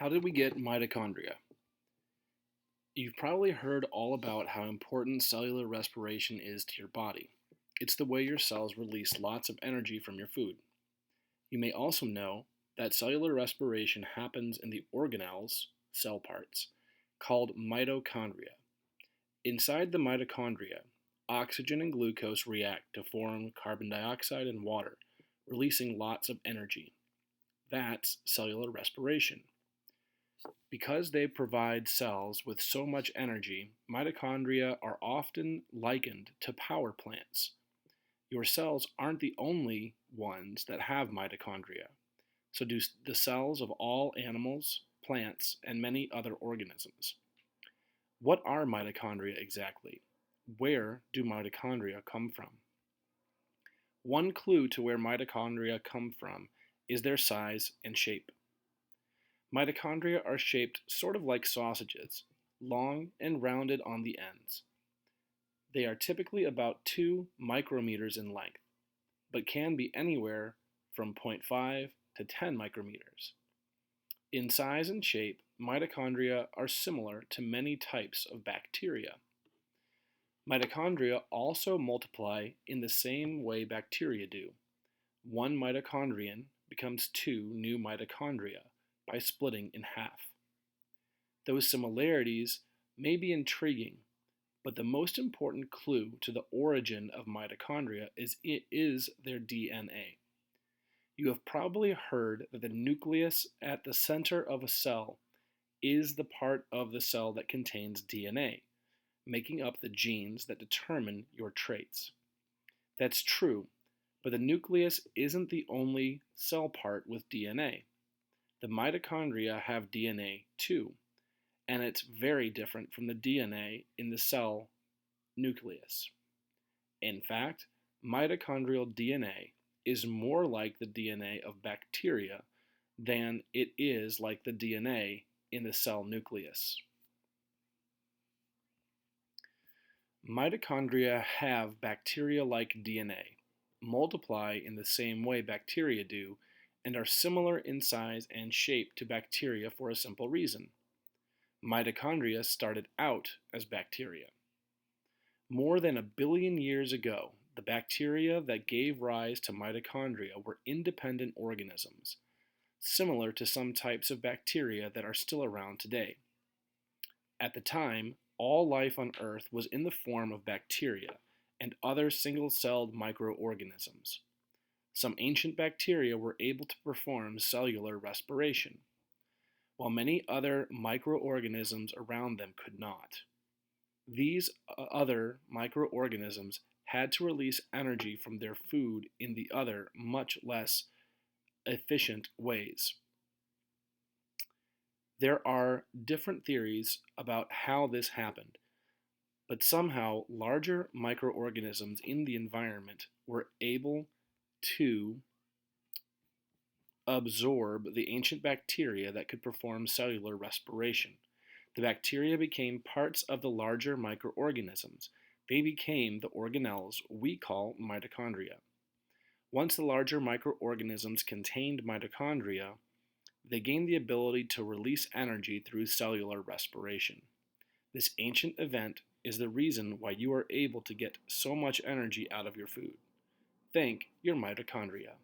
How did we get mitochondria? You've probably heard all about how important cellular respiration is to your body. It's the way your cells release lots of energy from your food. You may also know that cellular respiration happens in the organelles, cell parts, called mitochondria. Inside the mitochondria, oxygen and glucose react to form carbon dioxide and water, releasing lots of energy. That's cellular respiration. Because they provide cells with so much energy, mitochondria are often likened to power plants. Your cells aren't the only ones that have mitochondria. So do the cells of all animals, plants, and many other organisms. What are mitochondria exactly? Where do mitochondria come from? One clue to where mitochondria come from is their size and shape. Mitochondria are shaped sort of like sausages, long and rounded on the ends. They are typically about 2 micrometers in length, but can be anywhere from zero point 0.5 to 10 micrometers. In size and shape, mitochondria are similar to many types of bacteria. Mitochondria also multiply in the same way bacteria do. One mitochondrion becomes 2 new mitochondria by splitting in half. Those similarities may be intriguing, but the most important clue to the origin of mitochondria is their DNA. You have probably heard that the nucleus at the center of a cell is the part of the cell that contains DNA, making up the genes that determine your traits. That's true, but the nucleus isn't the only cell part with DNA. The mitochondria have DNA too, and it's very different from the DNA in the cell nucleus. In fact, mitochondrial DNA is more like the DNA of bacteria than it is like the DNA in the cell nucleus. Mitochondria have bacteria-like DNA, multiply in the same way bacteria do, and are similar in size and shape to bacteria for a simple reason. Mitochondria started out as bacteria. More than 1 billion years ago, the bacteria that gave rise to mitochondria were independent organisms, similar to some types of bacteria that are still around today. At the time, all life on Earth was in the form of bacteria and other single-celled microorganisms. Some ancient bacteria were able to perform cellular respiration, while many other microorganisms around them could not. These other microorganisms had to release energy from their food in the other, much less efficient ways. There are different theories about how this happened, but somehow larger microorganisms in the environment were able to absorb the ancient bacteria that could perform cellular respiration. The bacteria became parts of the larger microorganisms. They became the organelles we call mitochondria. Once the larger microorganisms contained mitochondria, they gained the ability to release energy through cellular respiration. This ancient event is the reason why you are able to get so much energy out of your food. Thank your mitochondria.